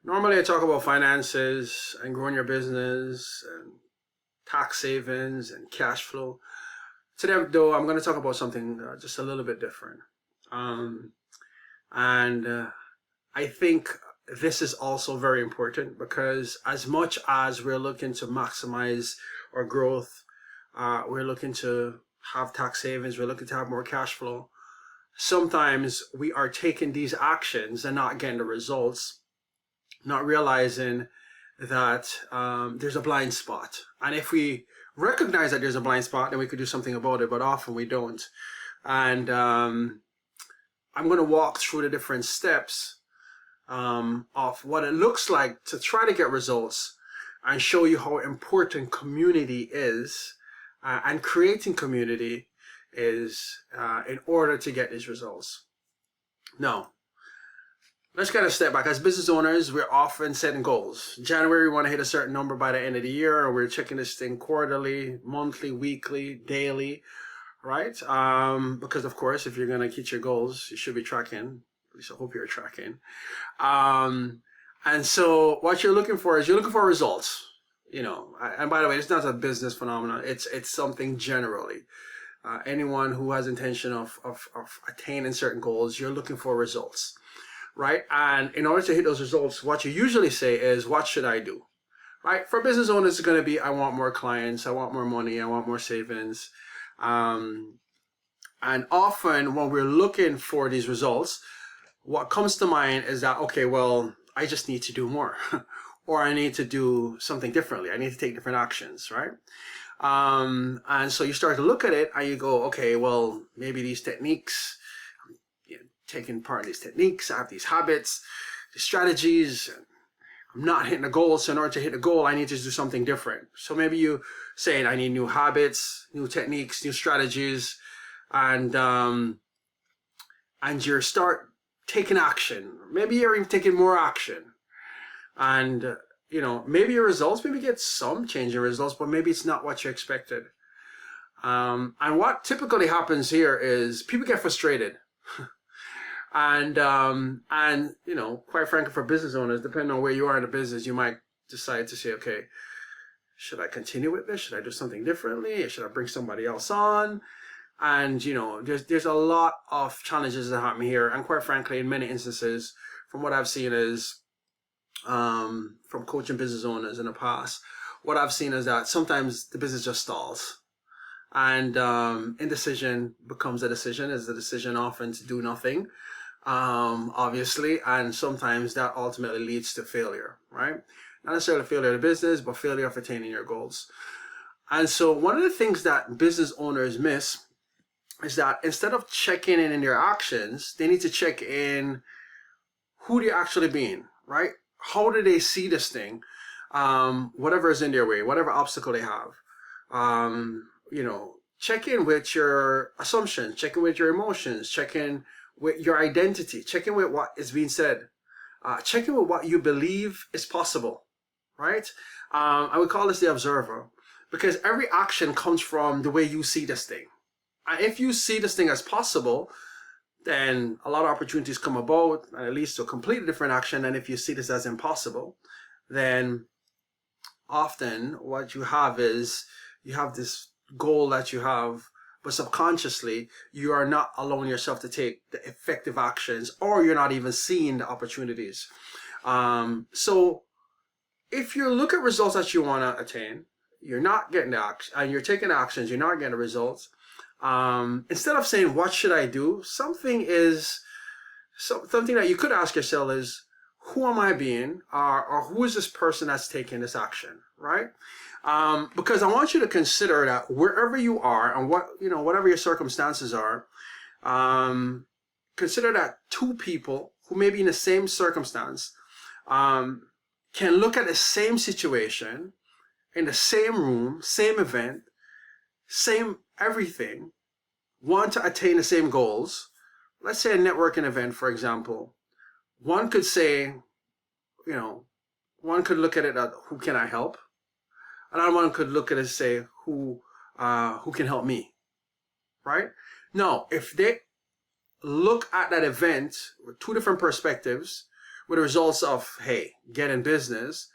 Normally, I talk about finances and growing your business and tax savings and cash flow. Today, though, I'm going to talk about something just a little bit different. Um, and I think this is also very important because as much as we're looking to maximize our growth, we're looking to have tax savings, we're looking to have more cash flow. Sometimes we are taking these actions and not getting the results, not realizing that there's a blind spot. And if we recognize that there's a blind spot, then we could do something about it, but often we don't. And I'm going to walk through the different steps of what it looks like to try to get results and show you how important community is and creating community is in order to get these results. Now, let's kind of step back. As business owners, we're often setting goals. January, we want to hit a certain number by the end of the year, or we're checking this thing quarterly, monthly, weekly, daily, right? Because of course, if you're going to hit your goals, you should be tracking. At least I hope you're tracking. And so what you're looking for is you're looking for results. And by the way, it's not a business phenomenon. It's something generally. Anyone who has intention of attaining certain goals, you're looking for results. Right? And in order to hit those results, what you usually say is, what should I do? Right? For business owners, it's going to be, I want more clients, I want more money, I want more savings. And often when we're looking for these results, what comes to mind is that, okay, well, I just need to do more or I need to do something differently. I need to take different actions, right? And so you start to look at it and you go, okay, well, maybe these techniques, taking part in these techniques, I have these habits, these strategies, I'm not hitting a goal. So in order to hit a goal, I need to do something different. So maybe you saying I need new habits, new techniques, new strategies, and you start taking action. Maybe you're even taking more action. And maybe your results, maybe get some change in results, but maybe it's not what you expected. And what typically happens here is people get frustrated. And quite frankly, for business owners, depending on where you are in the business, you might decide to say, okay, should I continue with this? Should I do something differently? Should I bring somebody else on? And, there's a lot of challenges that happen here. And quite frankly, in many instances, from what I've seen is, from coaching business owners in the past, what I've seen is that sometimes the business just stalls. And indecision becomes a decision. Is the decision often to do nothing, obviously, and sometimes that ultimately leads to failure, right? Not necessarily failure of the business, but failure of attaining your goals. And so one of the things that business owners miss is that instead of checking in their actions, they need to check in who they're actually being, right? How do they see this thing? Whatever is in their way, whatever obstacle they have. Check in with your assumptions, check in with your emotions, check in with your identity, check in with what is being said, check in with what you believe is possible, right? I would call this the observer, because every action comes from the way you see this thing. And if you see this thing as possible, then a lot of opportunities come about and it leads to a completely different action. And if you see this as impossible, then often what you have is you have this goal that you have, but subconsciously you are not allowing yourself to take the effective actions, or you're not even seeing the opportunities. So if you look at results that you want to attain, you're not getting the action, and you're taking actions, you're not getting the results. Instead of saying, what should I do? Something that you could ask yourself is, who am I being? Or who is this person that's taking this action, right? Because I want you to consider that wherever you are and whatever your circumstances are, consider that two people who may be in the same circumstance, can look at the same situation in the same room, same event, same everything, want to attain the same goals. Let's say a networking event, for example. One could say, one could look at it at who can I help? Another one could look at it and say, who can help me? Right? Now, if they look at that event with two different perspectives, with the results of, hey, get in business,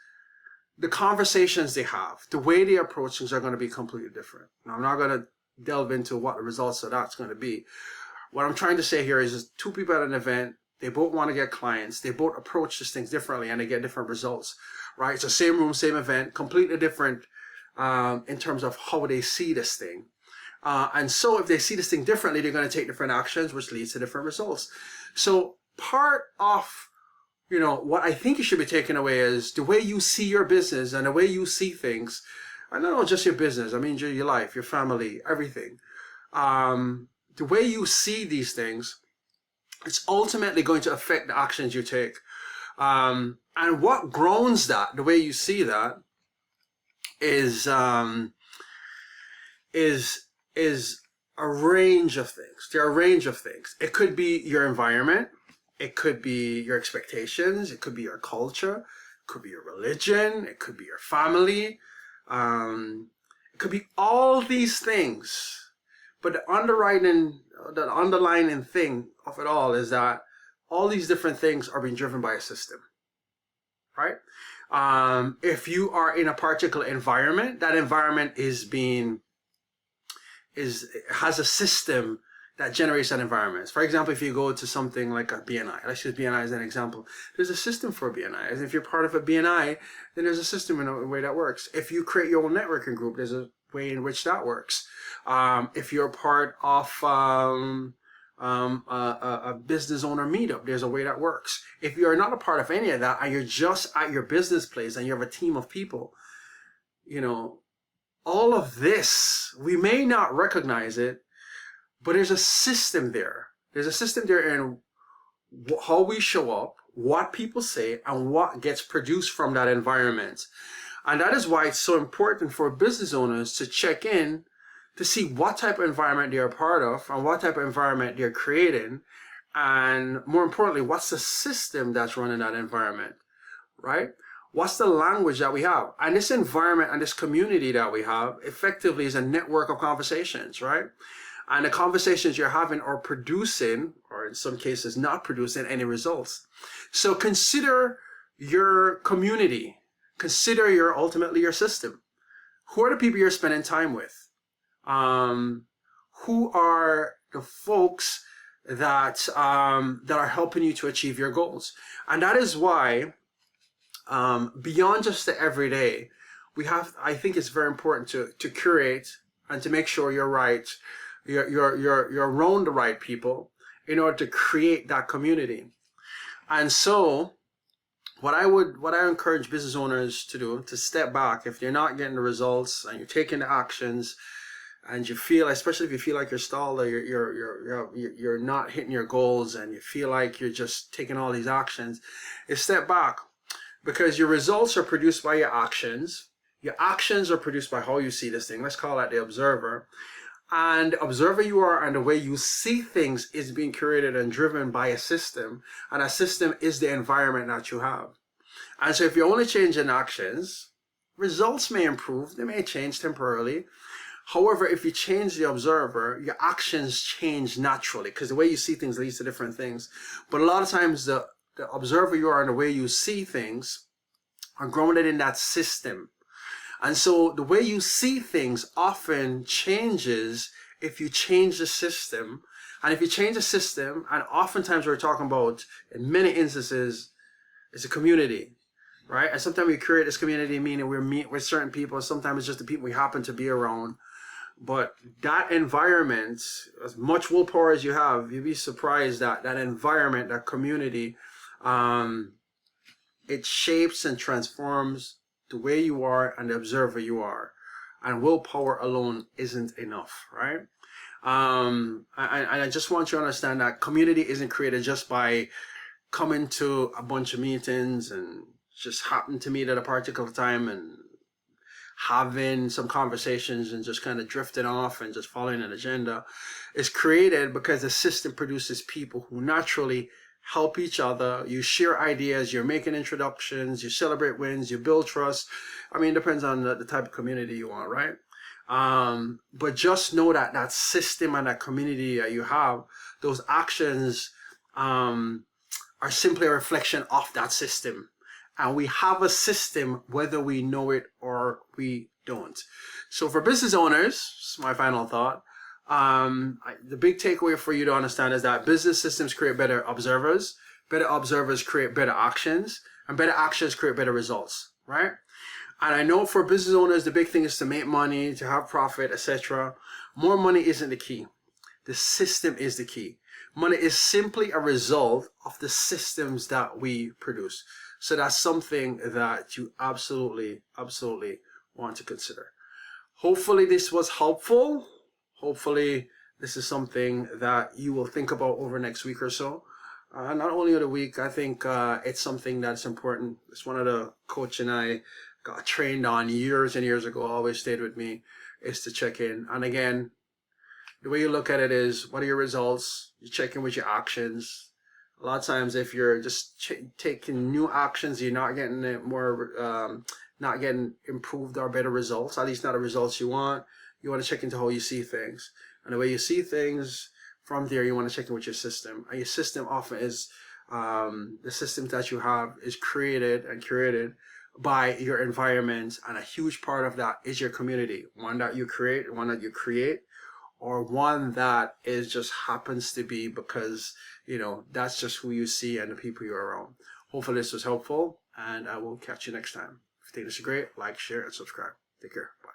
the conversations they have, the way they approach things are going to be completely different. Now, I'm not going to delve into what the results of that's going to be. What I'm trying to say here is two people at an event, they both want to get clients, they both approach these things differently, and they get different results, right? It's the same room, same event, completely different in terms of how they see this thing. And so if they see this thing differently, they're going to take different actions, which leads to different results. So part of, what I think you should be taking away is the way you see your business and the way you see things. And not just your business, I mean your life, your family, everything. The way you see these things, it's ultimately going to affect the actions you take. And what grounds that, the way you see that, is a range of things. There are a range of things. It could be your environment. It could be your expectations. It could be your culture. It could be your religion. It could be your family. It could be all these things. But the underlying thing of it all is that all these different things are being driven by a system, right? If you are in a particular environment, that environment has a system that generates that environment. For example, if you go to something like a BNI, let's use BNI as an example. There's a system for BNI. As if you're part of a BNI, then there's a system in a way that works. If you create your own networking group, there's a way in which that works. If you're part of a business owner meetup, there's a way that works. If you're not a part of any of that and you're just at your business place and you have a team of people, all of this, we may not recognize it, but there's a system there. There's a system there in how we show up, what people say, and what gets produced from that environment. And that is why it's so important for business owners to check in to see what type of environment they're a part of and what type of environment they're creating. And more importantly, what's the system that's running that environment, right? What's the language that we have? And this environment and this community that we have effectively is a network of conversations, right? And the conversations you're having are producing, or in some cases not producing, any results. So consider your community. Consider ultimately your system. Who are the people you're spending time with? Who are the folks that are helping you to achieve your goals? And that is why, beyond just the everyday, I think it's very important to curate and to make sure you're right. You're around the right people in order to create that community. And so what I encourage business owners to do, to step back if you're not getting the results and you're taking the actions and you feel, especially if you feel like you're stalled or you're not hitting your goals and you feel like you're just taking all these actions, is step back, because your results are produced by your actions. Your actions are produced by how you see this thing. Let's call that the observer. And the observer you are and the way you see things is being curated and driven by a system. And a system is the environment that you have. And so if you're only changing actions, results may improve. They may change temporarily. However, if you change the observer, your actions change naturally because the way you see things leads to different things. But a lot of times the observer you are and the way you see things are grounded in that system. And so the way you see things often changes if you change the system. And if you change the system, and oftentimes we're talking about, in many instances, it's a community, right? And sometimes we create this community, meaning we meet with certain people. Sometimes it's just the people we happen to be around. But that environment, as much willpower as you have, you'd be surprised that that environment, that community, it shapes and transforms the way you are and the observer you are. And willpower alone isn't enough, right? And I just want you to understand that community isn't created just by coming to a bunch of meetings and just happen to meet at a particular time and having some conversations and just kind of drifting off and just following an agenda. It's created because the system produces people who naturally help each other. You share ideas, you're making introductions, you celebrate wins, you build trust. I mean, it depends on the type of community you want, right? But just know that that system and that community that you have, those actions are simply a reflection of that system. And we have a system whether we know it or we don't. So for business owners, this is my final thought. The big takeaway for you to understand is that business systems create better observers create better actions, and better actions create better results, right? And I know for business owners, the big thing is to make money, to have profit, etc. More money isn't the key. The system is the key. Money is simply a result of the systems that we produce. So that's something that you absolutely want to consider. Hopefully this was helpful. Hopefully this is something that you will think about over next week or so. Not only of the week, I think it's something that's important. It's one of the coach and I got trained on years and years ago, always stayed with me, is to check in. And again, the way you look at it is, what are your results? You check in with your actions. A lot of times, if you're just taking new actions, you're not getting not getting improved or better results, at least not the results you want. You want to check into how you see things. And the way you see things, from there, you want to check in with your system. And your system often is, the system that you have is created and curated by your environment. And a huge part of that is your community. One that you create, or one that is just happens to be because, that's just who you see and the people you're around. Hopefully this was helpful, and I will catch you next time. If you think this is great, like, share, and subscribe. Take care. Bye.